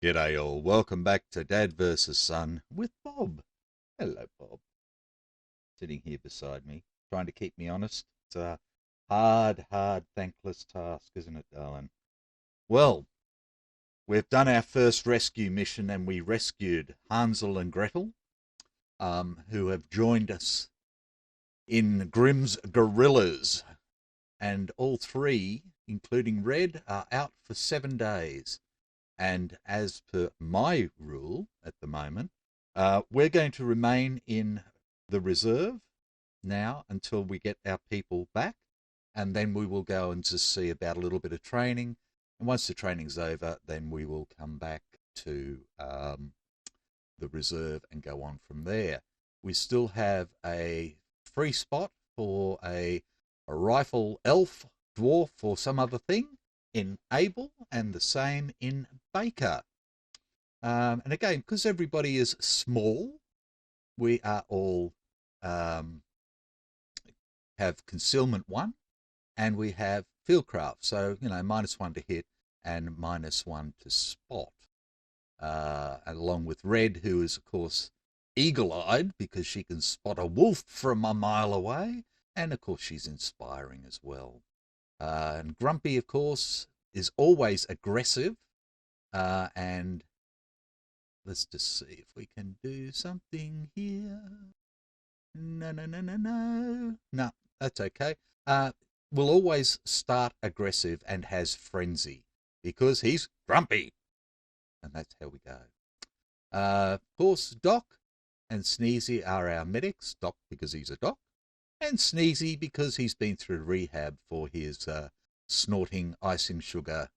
G'day all, welcome back to Dad vs. Son with Bob. Hello Bob, sitting here beside me, trying to keep me honest. It's a hard, thankless task, isn't it, darling? Well, we've done our first rescue mission and we rescued Hansel and Gretel, who have joined us in Grimm's Gorillas. And all three, including Red, are out for 7 days. And as per my rule at the moment, we're going to remain in the reserve now until we get our people back. And then we will go and just see about a little bit of training. And once the training's over, then we will come back to the reserve and go on from there. We still have a free spot for a rifle elf, dwarf, or some other thing in Abel, and the same in Baker. And again, because everybody is small, we are all have concealment 1, and we have fieldcraft. So, you know, -1 to hit and -1 to spot. Along with Red, who is, of course, eagle-eyed because she can spot a wolf from a mile away. And, of course, she's inspiring as well. And Grumpy, of course, is always aggressive. And let's just see if we can do something here. No, that's okay. Will always start aggressive and has frenzy because he's grumpy. And that's how we go. Of course, Doc and Sneezy are our medics. Doc because he's a doc, and Sneezy because he's been through rehab for his snorting icing sugar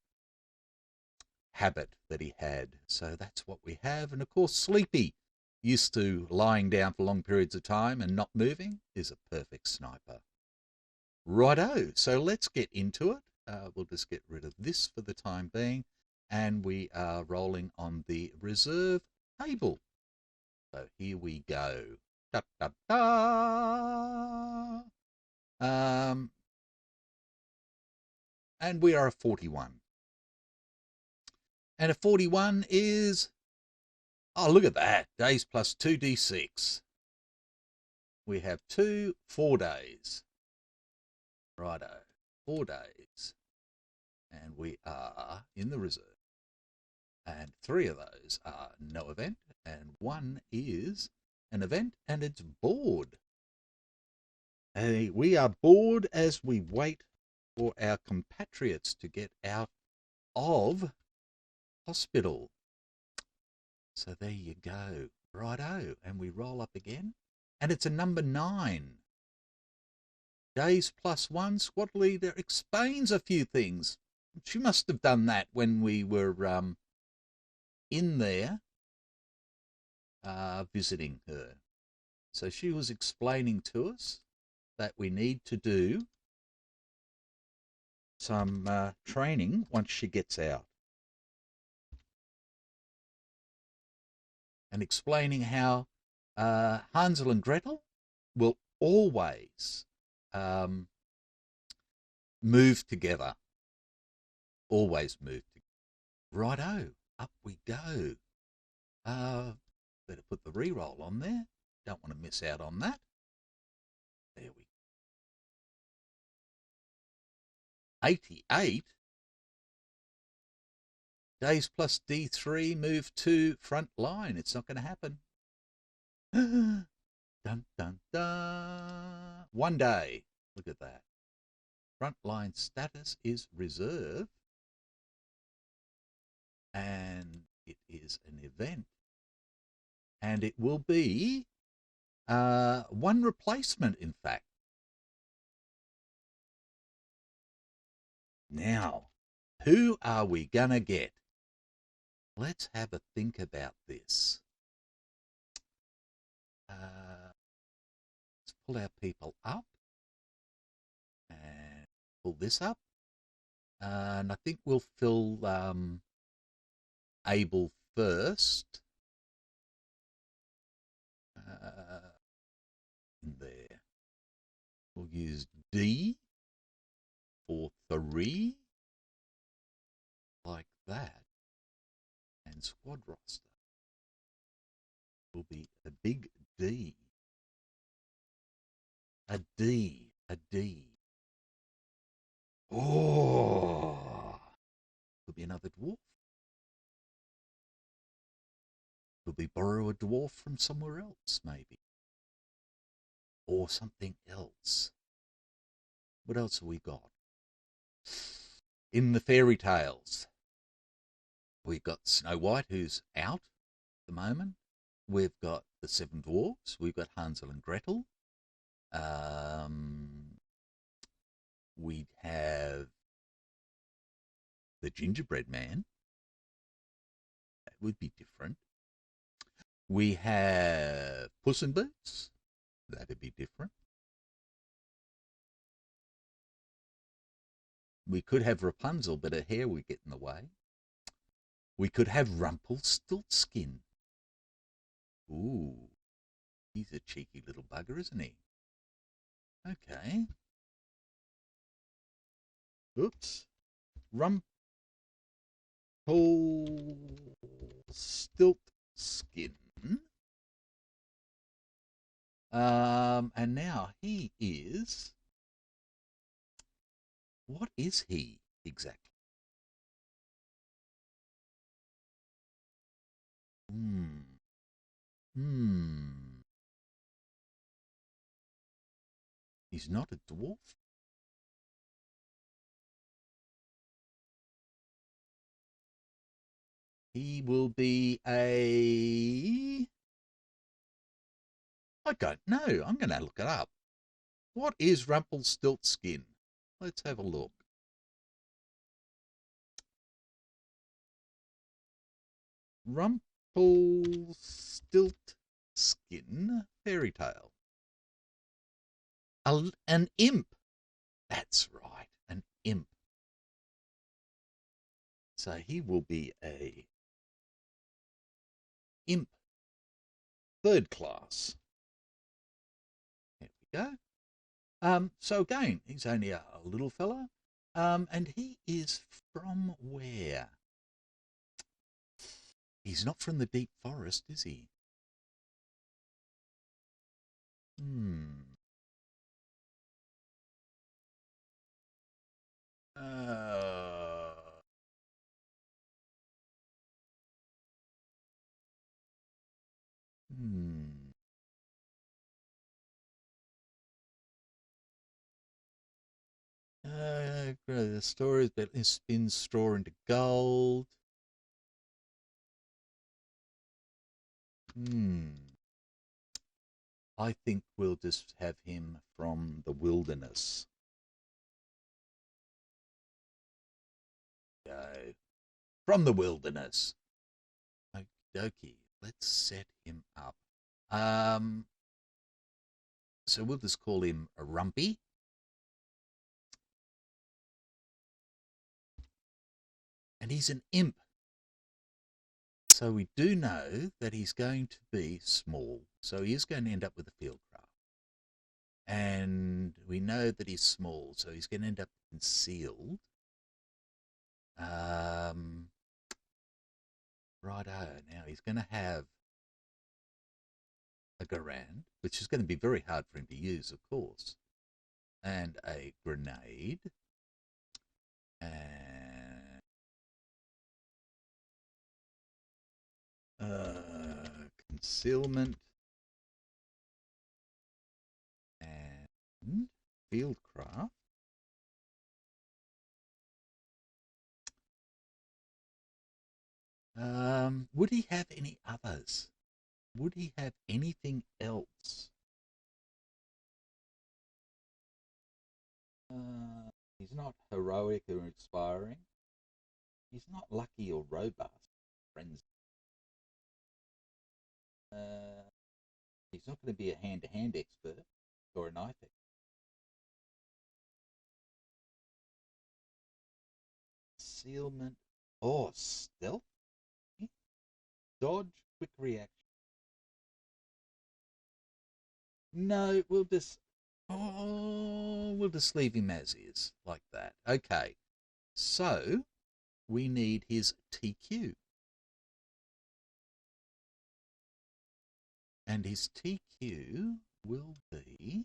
habit that he had. So that's what we have. And of course, Sleepy, used to lying down for long periods of time and not moving, is a perfect sniper. Righto, so let's get into it. We'll just get rid of this for the time being, and we are rolling on the reserve table. So here we go. Da, da, da. And we are a 41. And a 41 is, oh, look at that, days plus 2d6. We have 2 4 days. Righto, 4 days. And we are in the reserve. And 3 of those are no event, and 1 is an event, and it's bored. We are bored as we wait for our compatriots to get out of hospital. So there you go. Righto. And we roll up again. And it's a number 9. Days plus 1. Squad leader explains a few things. She must have done that when we were in there visiting her. So she was explaining to us that we need to do some training once she gets out. And explaining how Hansel and Gretel will always move together. Always move together. Righto, up we go. Better put the re-roll on there. Don't want to miss out on that. There we go. 88. Days plus D3, move to front line. It's not going to happen. Dun, dun, dun. 1 day. Look at that. Frontline status is reserve. And it is an event. And it will be 1 replacement, in fact. Now, who are we going to get? Let's have a think about this. Let's pull our people up and pull this up. And I think we'll fill Abel first. We'll use D for 3, like that. And squad roster will be a big D. A D. A D. Oh! Could be another dwarf. Could we borrow a dwarf from somewhere else, maybe? Or something else. What else have we got? In the fairy tales, we've got Snow White, who's out at the moment. We've got the 7 dwarfs. We've got Hansel and Gretel. We have the gingerbread man. That would be different. We have Puss in Boots. That'd be different. We could have Rapunzel, but her hair would get in the way. We could have Rumpelstiltskin. Ooh, he's a cheeky little bugger, isn't he? Okay. Oops. Rumpelstiltskin. And now he is. What is he exactly? He's not a dwarf. He will be a. I don't know. I'm going to look it up. What is Rumpelstiltskin? Let's have a look. Rumpelstiltskin fairy tale. An imp. That's right, an imp. So he will be a imp, 3rd class. There we go. So again, he's only a little fella. And he is from where? He's not from the deep forest, is he? Uh, the story is that he spins straw into gold. I think we'll just have him from the wilderness. Go. From the wilderness. Okie dokie. Let's set him up. So we'll just call him a Rumpy. And he's an imp. So we do know that he's going to be small. So he is going to end up with a fieldcraft. And we know that he's small, so he's going to end up concealed. Righto. Now he's going to have a Garand, which is going to be very hard for him to use, of course, and a grenade, and concealment, and fieldcraft. Would he have any others? Would he have anything else? He's not heroic or inspiring. He's not lucky or robust. Friends. He's not going to be a hand-to-hand expert or a knife expert. Concealment. Oh, stealth. Dodge, quick reaction. No, we'll just Oh, we'll just leave him as is, like that. Okay, so we need his TQ. And his TQ will be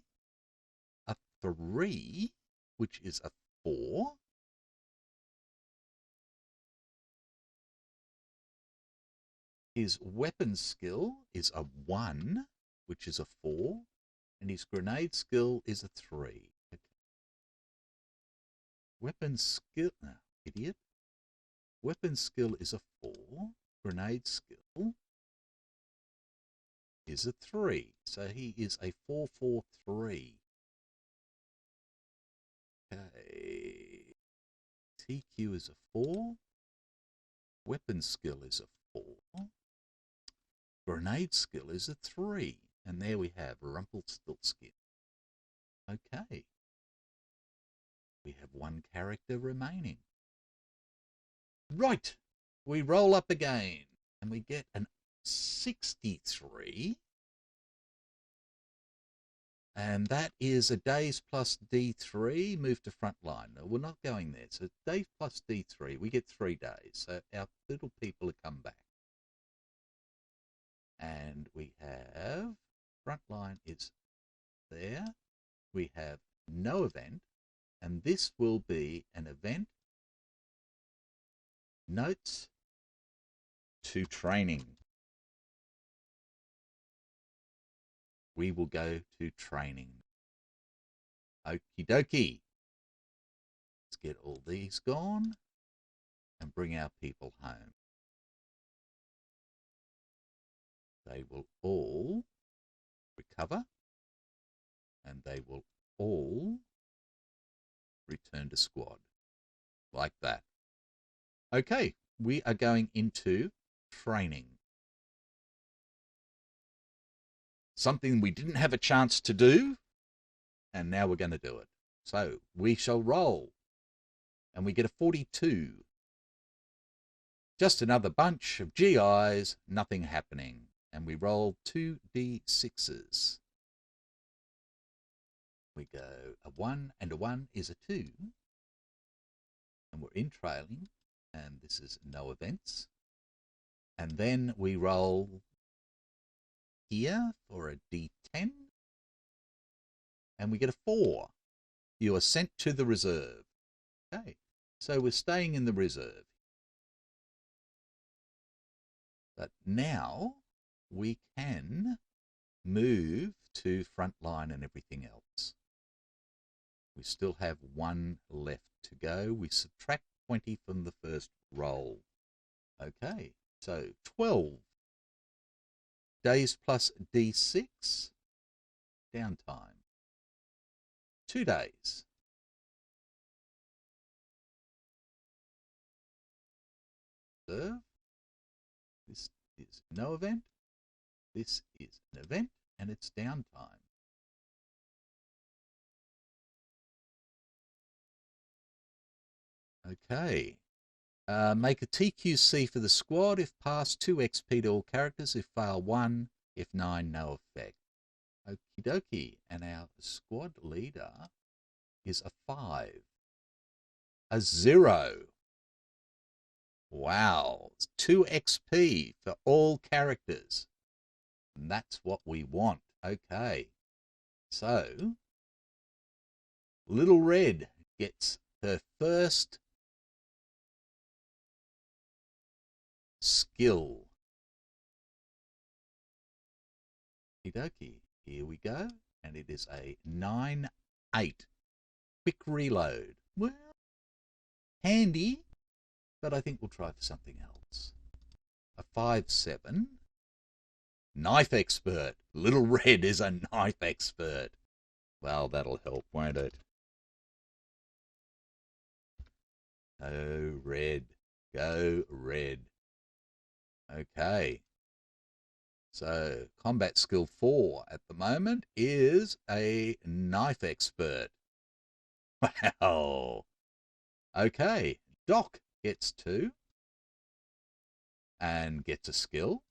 a 3, which is a 4. His weapon skill is a 1, which is a 4. And his grenade skill is a 3. Okay. Weapon skill... No, idiot. Weapon skill is a 4. Grenade skill is a 3. So he is a 4-4-3. Okay. TQ is a 4. Weapon skill is a 4. Grenade skill is a 3. And there we have Rumpelstiltskin. Okay. We have one character remaining. Right. We roll up again. And we get an 63. And that is a days plus D3, move to front line. No, we're not going there. So days plus D3, we get 3 days. So our little people have come back. And we have, front line is there. We have no event. And this will be an event. Notes to training. We will go to training. Okie dokie. Let's get all these gone and bring our people home. They will all recover and they will all return to squad. Like that. Okay, we are going into training. Something we didn't have a chance to do, and now we're going to do it. So we shall roll, and we get a 42. Just another bunch of GIs, nothing happening. And we roll 2d6s. We go a 1 and a 1 is a 2. And we're in trailing, and this is no events. And then we roll here for a d10. And we get a 4. You are sent to the reserve. Okay, so we're staying in the reserve. But now we can move to frontline and everything else. We still have 1 left to go. We subtract 20 from the first roll. Okay, so 12 days plus D6, downtime. 2 days. Observe. This is no event. This is an event, and it's downtime. Okay. Make a TQC for the squad. If passed, 2 XP to all characters. If fail, 1. If 9, no effect. Okie dokie. And our squad leader is a 5. A 0. Wow. 2 XP for all characters. And that's what we want. Okay. So, Little Red gets her first skill. Okie dokie. Here we go. And it is a 9-8. Quick reload. Well, handy, but I think we'll try for something else. A 5-7. Knife expert. Little Red is a knife expert. Well, that'll help, won't it? Go Red. Go Red. Okay. So, combat skill 4 at the moment is a knife expert. Wow. Okay. Doc gets 2 and gets a skill.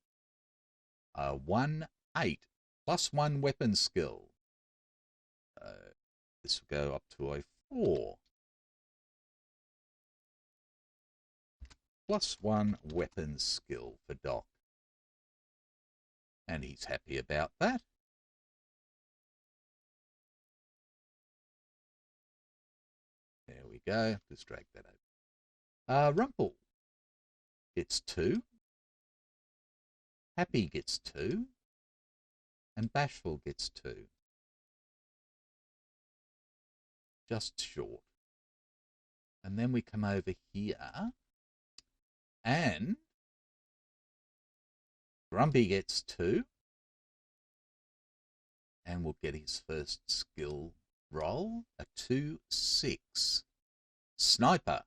1-8 plus 1 weapon skill. this will go up to a 4. +1 weapons skill for Doc. And he's happy about that. There we go. Just drag that over. Rumple gets 2. Happy gets 2. And Bashful gets 2. Just short. And then we come over here. And Grumpy gets 2. And we'll get his first skill roll. A 2-6. Sniper.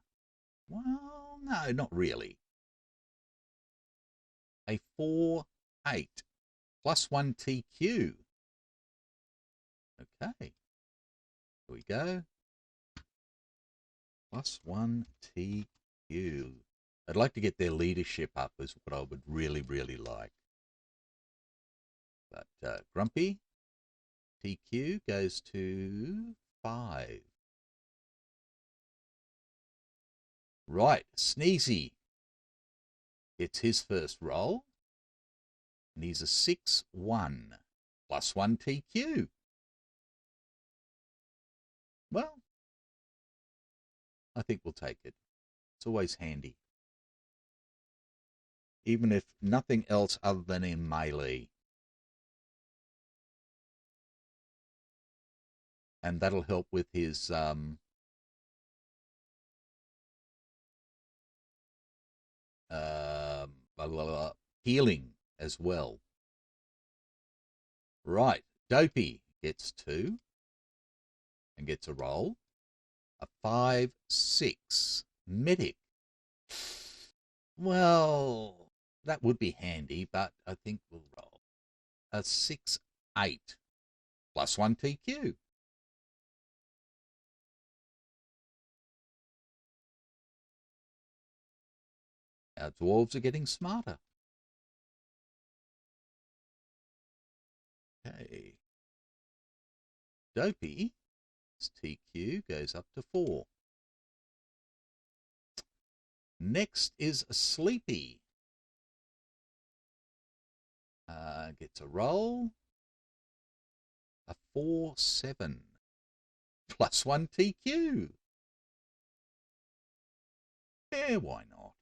Well, no, not really. A 4-8. +1 TQ. Okay. Here we go. +1 TQ. I'd like to get their leadership up is what I would really, really like. But Grumpy, TQ goes to 5. Right, Sneezy gets his first roll. And he's a 6-1. +1 TQ. Well, I think we'll take it. It's always handy. Even if nothing else other than in melee. And that'll help with his healing as well. Right, Dopey gets 2 and gets a roll. A 5-6 medic. Well, that would be handy, but I think we'll roll a 6-8 +1 TQ. Our dwarves are getting smarter. Okay. Dopey's TQ goes up to 4. Next is Sleepy. Gets a roll. A 4-7 +1 TQ. Yeah, why not?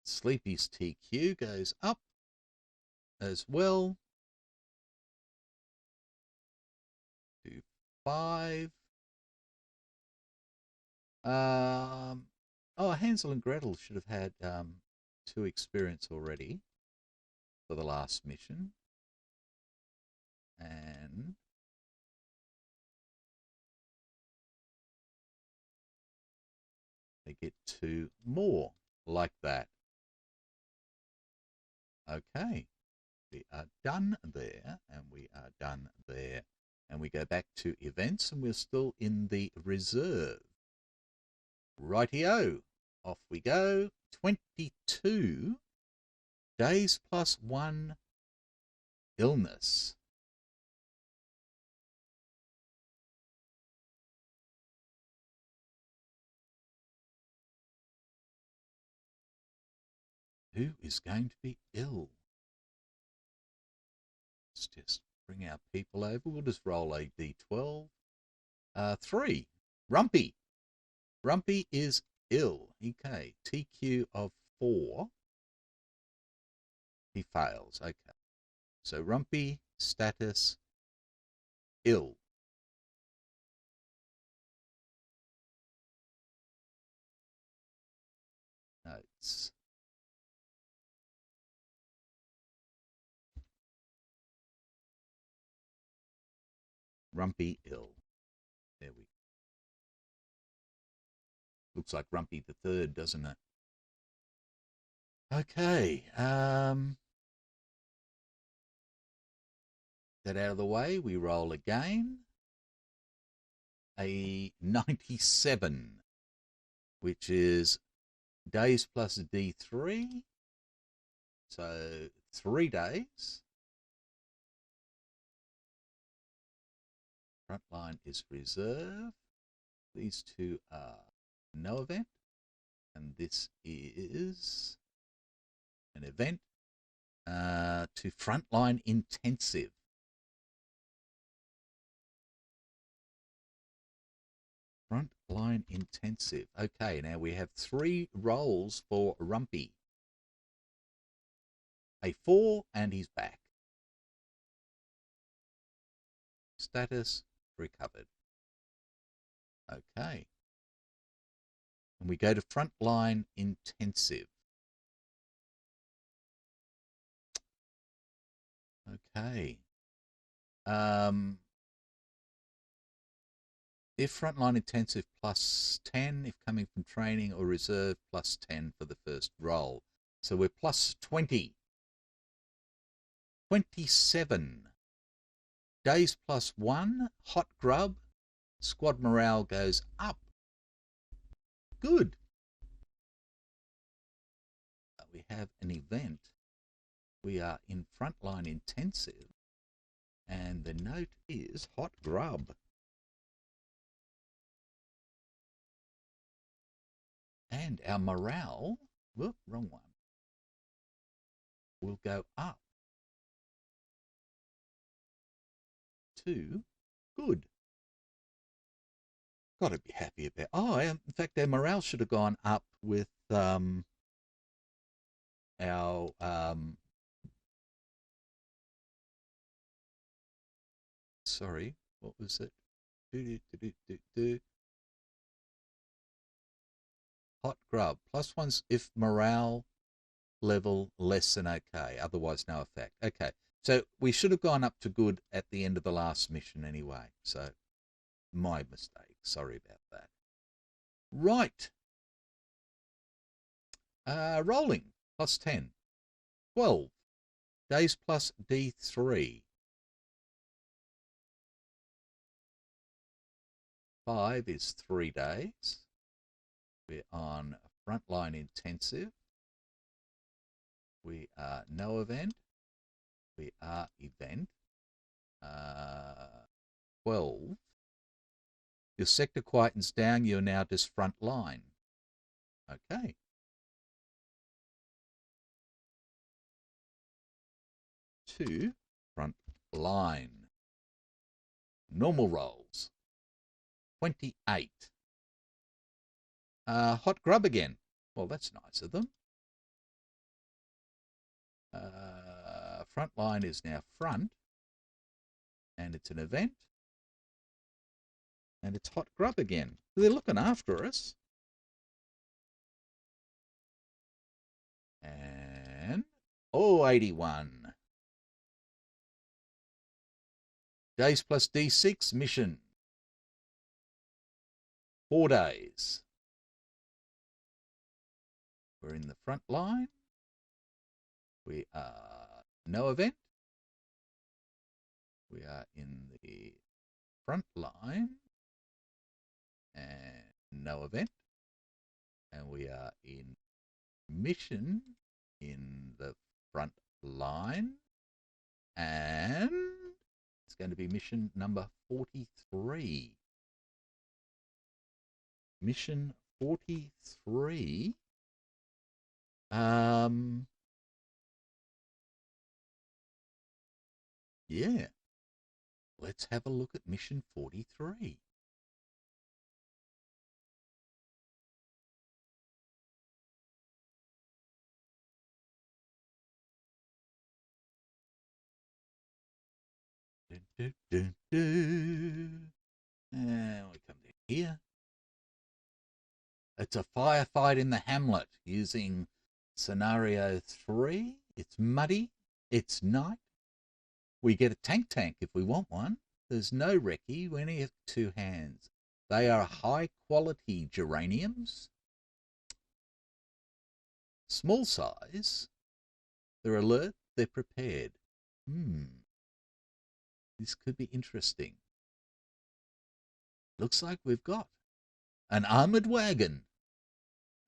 Sleepy's TQ goes up as well to 5. Hansel and Gretel should have had 2 experience already for the last mission. And they get 2 more like that. Okay, we are done there, and we are done there. And we go back to events, and we're still in the reserve. Rightio, off we go. 22 days +1 illness. Who is going to be ill? Let's just bring our people over. We'll just roll a d12. 3. Rumpy. Rumpy is ill. Okay. TQ of 4. He fails. Okay. So Rumpy, status, ill. Notes. Rumpy ill. There we go. Looks like Rumpy the Third, doesn't it? Okay. That out of the way, we roll again. A 97, which is days plus D3. So 3 days. Frontline is reserve. These two are no event. And this is an event to frontline intensive. Frontline intensive. Okay, now we have 3 roles for Rumpy. A 4 and he's back. Status recovered. Okay. And we go to frontline intensive. Okay. If frontline intensive plus 10, if coming from training or reserve, plus 10 for the first role. So we're plus 20. 27. Days plus 1, hot grub, squad morale goes up. Good. We have an event. We are in frontline intensive, and the note is hot grub. And our morale, whoop, wrong one, will go up to good. Got to be happy about. Oh, in fact, our morale should have gone up with our sorry, what was it? Hot grub plus 1 if morale level less than okay, otherwise no effect. Okay, so we should have gone up to good at the end of the last mission anyway. So my mistake. Sorry about that. Right. Rolling plus 10. 12. Days plus D3. 5 is 3 days. We're on frontline intensive. We are no event. We are event. 12. Your sector quietens down. You're now just frontline. Okay. To front line. Normal rolls. 28. Hot grub again. Well, that's nice of them. Front line is now front. And it's an event. And it's hot grub again. They're looking after us. And 81. Days plus D6 mission. 4 days. We're in the front line. We are no event. We are in the front line and no event. And we are in mission in the front line. And it's going to be mission number 43. Mission 43. Yeah. Let's have a look at mission 43. And we come down here. It's a firefight in the hamlet using scenario 3. It's muddy. It's night. We get a tank if we want one. There's no recce. We only have 2 hands. They are high quality geraniums. Small size. They're alert. They're prepared. This could be interesting. Looks like we've got an armoured wagon.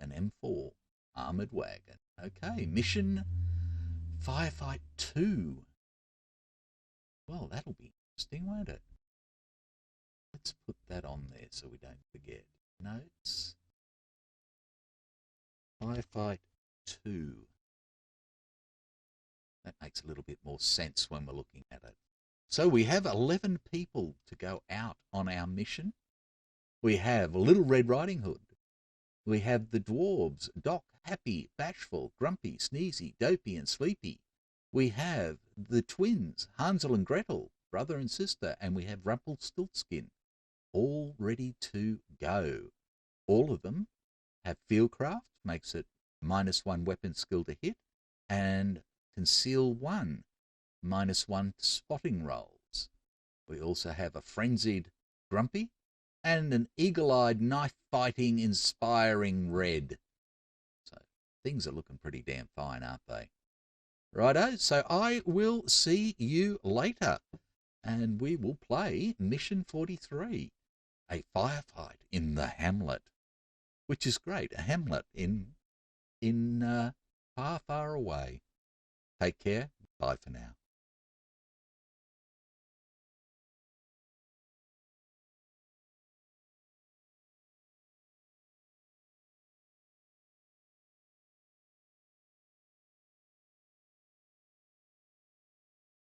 An M4 armoured wagon. Okay, mission Firefight 2. Well, that'll be interesting, won't it? Let's put that on there so we don't forget. Notes. Firefight 2. That makes a little bit more sense when we're looking at it. So we have 11 people to go out on our mission. We have Little Red Riding Hood. We have the dwarves, Doc, Happy, Bashful, Grumpy, Sneezy, Dopey, and Sleepy. We have the twins, Hansel and Gretel, brother and sister, and we have Rumpelstiltskin, all ready to go. All of them have Fieldcraft, makes it -1 weapon skill to hit, and Conceal 1, -1 spotting rolls. We also have a Frenzied Grumpy and an eagle-eyed, knife-fighting, inspiring Red. So things are looking pretty damn fine, aren't they? Righto, so I will see you later, and we will play Mission 43, a firefight in the hamlet, which is great, a hamlet in far, far away. Take care. Bye for now.